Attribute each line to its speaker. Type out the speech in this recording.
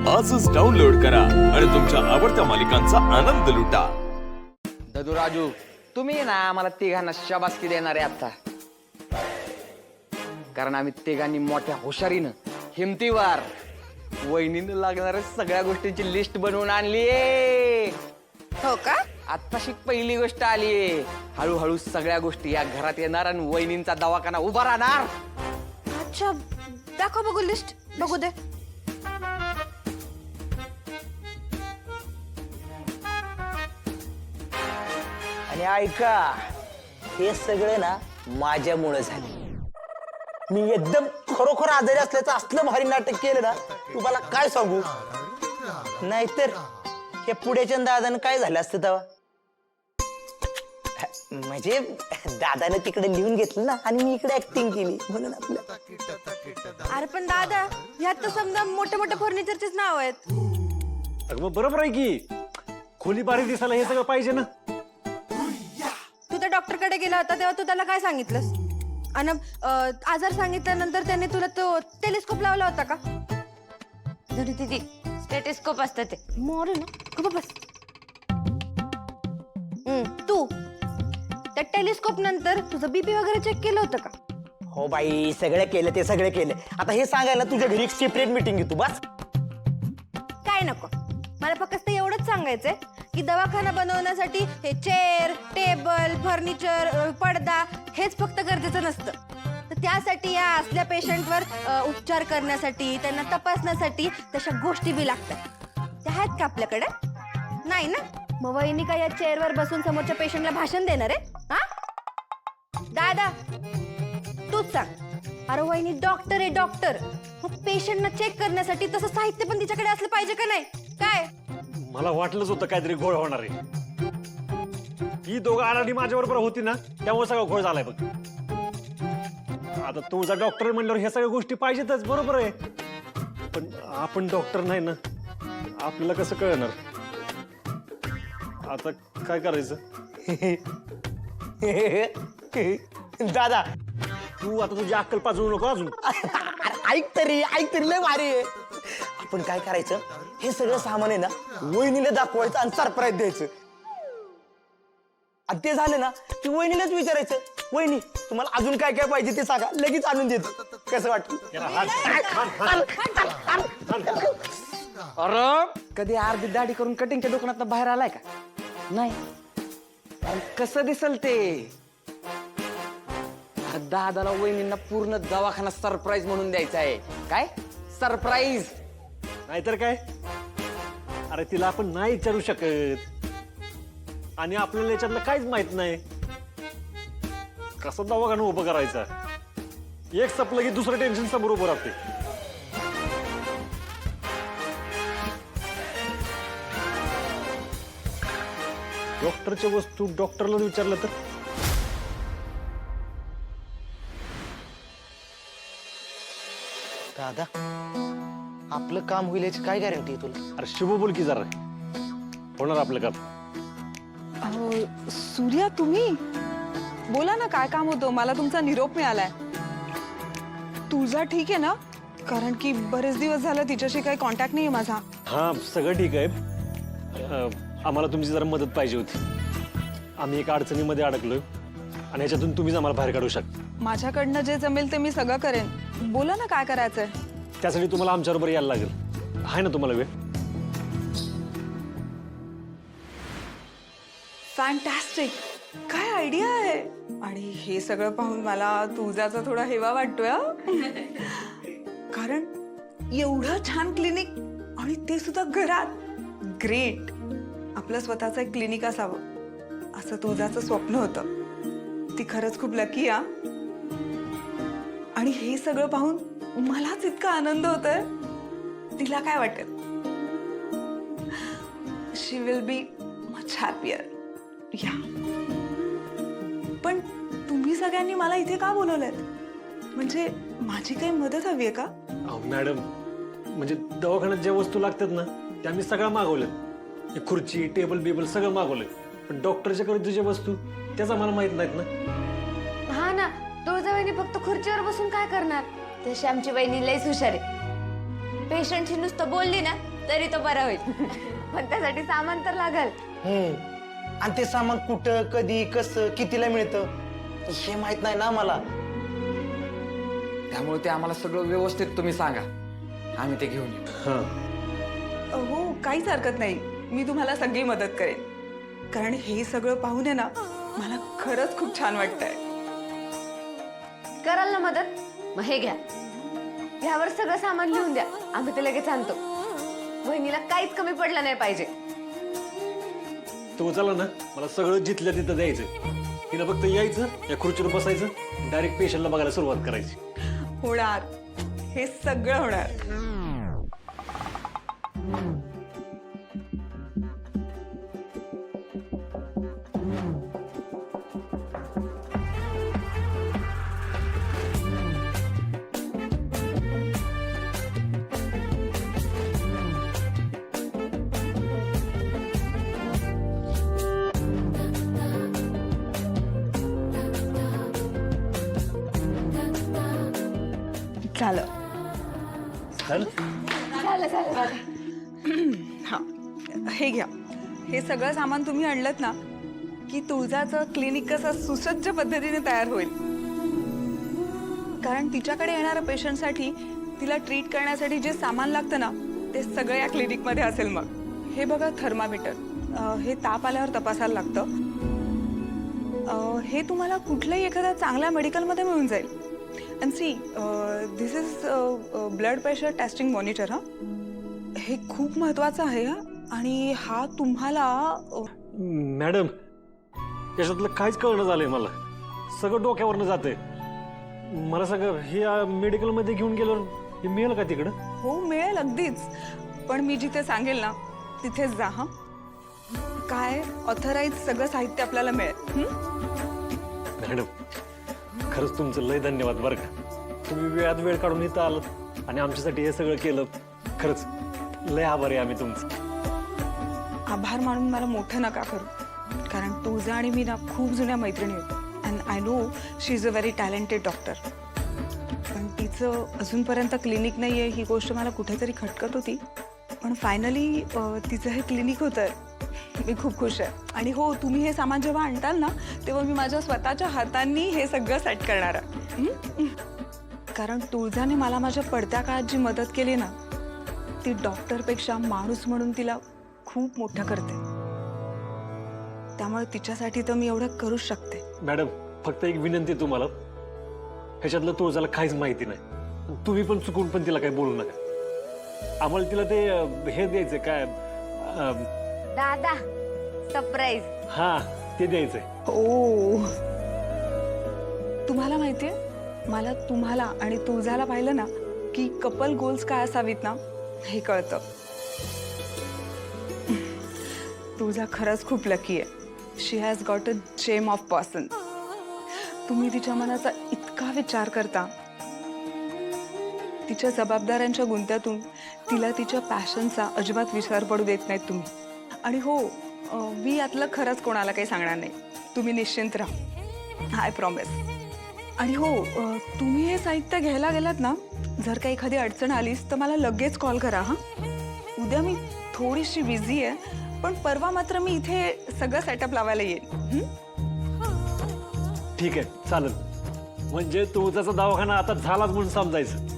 Speaker 1: आजच डाउनलोड करा आणि तुमच्या आवडत्या मालिकांचा आनंद लुटा.
Speaker 2: ददू राजू, तुम्ही ना मला तिघांना शाबासकी देणार आहे आता, कारण आम्ही तिघांनी मोठ्या हुशारीनं हिमतीवर वहिनीनं लागणाऱ्या सगळ्या गोष्टींची लिस्ट बनवून आणलीये.
Speaker 3: हो का?
Speaker 2: आत्ताशी पहिली गोष्ट आलीये. हळूहळू सगळ्या गोष्टी या घरात येणार आणि वहिनींचा दवाखाना उभा राहणार.
Speaker 3: अच्छा, दाखव बघू लिस्ट, बघू दे.
Speaker 4: आणि ऐका, हे सगळे ना माझ्यामुळे झाले. मी एकदम खरोखर आजारी असल्याचं असलं भारी नाटक केलं ना, तुम्हाला काय सांगू. नाहीतर हे पुढेच्या दादानं काय झालं असतं तेव्हा. म्हणजे दादाने तिकडे लिहून घेतलं ना आणि मी इकडे ऍक्टिंग केली म्हणून आपलं.
Speaker 3: अरे पण दादा, ह्यात तर समजा मोठ्या मोठ्या फर्निचरचेच नाव आहेत.
Speaker 5: अगं मग बरोबर आहे की, खोली बारीक दिसायला हे सगळं पाहिजे ना.
Speaker 3: तू त्या डॉक्टर कडे गेला होता तेव्हा तू त्याला काय सांगितलंस? आणि आजार सांगितल्यानंतर त्याने तुला तो टेलिस्कोप लावला होता का?
Speaker 6: धरी तिथे स्टेटेस्कोप असतं ते.
Speaker 3: मोर ना, गप्प बस. तू त्या टेलिस्कोप नंतर तुझं बीपी वगैरे चेक केलं होतं का?
Speaker 4: हो बाई, सगळं केलं, ते सगळं केलं. आता हे सांगायला तुझ्या घरी एक सेपरेट मीटिंग घेतो बस.
Speaker 3: काय नको, मला फक्त एवढंच सांगायचंय की दवाखाना बनवण्यासाठी हे चेअर, टेबल, फर्निचर, पडदा हेच फक्त गरजेचं नसतं. तर त्यासाठी या असल्या पेशंटवर उपचार करण्यासाठी, त्यांना तपासण्यासाठी तशा गोष्टी बी लागतात. त्या आहेत का आपल्याकडे? नाही ना. मग वहिनी का या चेअरवर बसून समोरच्या पेशंटला भाषण देणार आहे? हा दादा, तूच सांग. अरे वहिनी डॉक्टर आहे, डॉक्टर. मग पेशंटना चेक करण्यासाठी तसं साहित्य पण तिच्याकडे असलं पाहिजे का नाही? काय
Speaker 5: मला वाटलंच होतं काहीतरी घोळ होणार आहे. ही दोघं आराडी माझ्या बरोबर होती ना, त्यामुळे सगळं घोळ झालाय बघ. आता तुझा डॉक्टर म्हणल्यावर ह्या सगळ्या गोष्टी पाहिजेतच, बरोबर आहे. पण आपण डॉक्टर नाही ना, आपल्याला कसं कळणार. आता काय करायचं.
Speaker 4: दादा,
Speaker 5: तू आता तुझी अक्कल पाजवू नको अजून.
Speaker 4: ऐक तरी लय भारी आहे. आपण काय करायचं, हे सगळं सामान आहे ना वहिनीला दाखवायचं आणि सरप्राईज द्यायचं. आणि ते झालं ना की वहिनीलाच विचारायचं, वहिनी तुम्हाला अजून काय काय पाहिजे ते सांगा, लगेच आणून देतो. कसं वाटतं?
Speaker 2: अरे कधी अर्धी दाढी करून कटिंगच्या दुकानात बाहेर आलाय का? नाही. आणि कसं दिसल ते? अरे दादाला वहिनींना पूर्ण दवाखाना सरप्राईज म्हणून द्यायचा आहे. काय सरप्राईज?
Speaker 5: नाहीतर काय. अरे तिला आपण नाही विचारू शकत आणि आपल्याला याच्यातलं काहीच माहित नाही. कसं दवाखाना उभं करायचा, एक संपलं की दुसरं टेन्शन समोर उभं राहते. डॉक्टरच्या वस्तू डॉक्टरला विचारलं तर.
Speaker 4: दादा, आपलं काम होईल याची काय गॅरंटी आहे तुला?
Speaker 5: अरे शिव बोल की जरा, होणार आपलं काम.
Speaker 7: सूर्या, तुम्ही बोला ना, काय काम होतं? मला तुमचा निरोप मिळालाय. तुझा ठीक आहे ना? कारण की बरेच दिवस झालं तिच्याशी काही कॉन्टॅक्ट नाही माझा.
Speaker 5: हा, सगळं ठीक आहे. आम्हाला तुमची जरा मदत पाहिजे होती. आम्ही एका अडचणीमध्ये अडकलोय आणि याच्यातून तुम्हीच आम्हाला बाहेर काढू शकता.
Speaker 7: माझ्याकडनं जे जमेल ते मी सगळं करेन. बोला ना, काय करायचंय?
Speaker 5: त्यासाठी तुम्हाला आमच्याबरोबर यायला लागेल. आहे ना तुम्हाला वेळ?
Speaker 7: फॅन्टॅस्टिक, काय आयडिया आहे. आणि हे सगळं पाहून मला तुझ्याचा थोडा हेवा वाटतोय. कारण एवढं छान क्लिनिक आणि ते सुद्धा घरात. ग्रेट. आपलं स्वतःचं एक क्लिनिक असावं असं तुझ्याचं स्वप्न होतं. ती खरंच खूप लकी आ. आणि हे सगळं पाहून मलाच इतका आनंद होतोय. तिला काय वाटेल? शी विल बी मच हॅपियर. या, पण तुम्ही सगळ्यांनी मला इथे का बोलवलंय? म्हणजे माझी काही मदत हवी आहे का?
Speaker 5: मॅडम, म्हणजे दवाखान्यात ज्या वस्तू लागतात ना त्या मी सगळ्या मागवल्यात. खुर्ची, टेबल बिबल सगळं मागवलंय. पण डॉक्टरच्या कडे तुझ्या वस्तू त्याचा मला माहित नाहीत ना.
Speaker 6: हा ना, तुळजावहिनी फक्त खुर्चीवर बसून काय करणार? तशी आमची वहिनी लयच हुशार आहे. पेशंटशी नुसतं बोलली ना तरी तो बरा होईल. पण त्यासाठी सामान तर लागल.
Speaker 4: आणि ते सामान कुठं कधी कसं कितीला मिळतं हे माहित नाही ना मला.
Speaker 2: त्यामुळे ते आम्हाला सगळं व्यवस्थित तुम्ही सांगा, आम्ही ते घेऊन येऊ.
Speaker 7: हो काहीच हरकत नाही, मी तुम्हाला सगळी मदत करेन. कारण हे सगळं पाहून आहे ना मला खरंच खूप छान वाटतंय.
Speaker 6: कराल ना मदत? मग हे घ्या, ह्यावर सगळं सामान लिहून द्या, आम्ही ते लगेच आणतो. वहिनीला काहीच कमी पडलं नाही पाहिजे.
Speaker 5: तू चला ना, मला सगळं जिथल्या तिथं द्यायचं. तिला फक्त यायचं, या खुर्चीवर बसायचं, डायरेक्ट पेशंटला बघायला सुरुवात करायची.
Speaker 7: होणार, हे सगळं होणार. झालं. हा, हे घ्या. हे सगळं सामान तुम्ही आणलत ना की तुळजाचं क्लिनिक कसं सुसज्ज पद्धतीने तयार होईल. कारण तिच्याकडे येणाऱ्या पेशंटसाठी तिला ट्रीट करण्यासाठी जे सामान लागतं ना ते सगळं या क्लिनिकमध्ये असेल. मग हे बघा, थर्मामीटर, हे ताप आल्यावर तपासायला लागतं. हे तुम्हाला कुठल्याही एखाद्या चांगल्या मेडिकलमध्ये मिळून जाईल. And see, this is blood pressure testing monitor. हा, हे खूप महत्वाचं आहे. हा, आणि हा तुम्हाला
Speaker 5: मॅडम, याच्यातलं काहीच कळणं झालंय मला. सगळं डोक्यावरनं जातंय मला. सगळं हे मेडिकलमध्ये घेऊन गेल्यावर हे मिळेल का तिकडं?
Speaker 7: हो मिळेल अगदीच, पण मी जिथे सांगेल ना तिथेच जा. हा, काय ऑथराईज सगळं साहित्य आपल्याला मिळेल.
Speaker 5: मॅडम, खरंच तुमचं लय धन्यवाद बरं का. तुम्ही वेळात वेळ काढून इथं आलात आणि आमच्यासाठी हे सगळं केलं. खरंच लय आभारी आहे आम्ही तुमचं.
Speaker 7: आभार मानून मला मोठं नका करू, कारण तुझा आणि मी ना खूप जुन्या मैत्रिणी होतो. And I know she is a very talented doctor. पण तिचं अजूनपर्यंत क्लिनिक नाही आहे ही गोष्ट मला कुठेतरी खटकत होती. पण फायनली तिचं हे क्लिनिक होतं. मी खूप खुश आहे. आणि हो, तुम्ही हे सामान जेव्हा आणताल ना तेव्हा मी माझ्या स्वतःच्या हातांनी हे सगळं सेट करणार आहे. कारण तुळजाने मला माझ्या पडत्या काळात जी मदत केली ना ती डॉक्टरपेक्षा माणूस म्हणून तिला खूप मोठं करते. त्यामुळे तिच्यासाठी तर मी एवढं करूच शकते.
Speaker 5: मॅडम, फक्त एक विनंती तुम्हाला, ह्याच्यातलं तुळजाला काहीच माहिती नाही. तुम्ही पण चुकून पण तिला काही बोलू नका. आम्हाला तिला ते हे द्यायचं काय,
Speaker 6: दादा सरप्राईज.
Speaker 5: हा, ते द्यायचंय.
Speaker 7: ओ, तुम्हाला माहितीये, मला तुम्हाला आणि तुळजाला पाहिलं ना की कपल गोल्स काय असावीत ना हे कळतं. तुळजा खरंच खूप लकी आहे. She has got a gem of person. तुम्ही तिच्या मनाचा इतका विचार करता. तिच्या जबाबदाऱ्यांच्या गुंत्यातून तिला तिच्या पॅशनचा अजिबात विसर पडू देत नाहीत तुम्ही. आणि हो, मी यातलं खरंच कोणाला काही सांगणार नाही. तुम्ही निश्चिंत राहा, आय प्रॉमिस. आणि हो, तुम्ही हे साहित्य घ्यायला गेलात ना, जर काही एखादी अडचण आलीस तर मला लगेच कॉल करा. हा, उद्या मी थोडीशी बिझी आहे, पण परवा मात्र मी इथे सगळं सेटअप लावायला येईल.
Speaker 5: ठीक आहे, चालेल. म्हणजे तुळजाचा दवाखाना आता झालाच म्हणून समजायचं.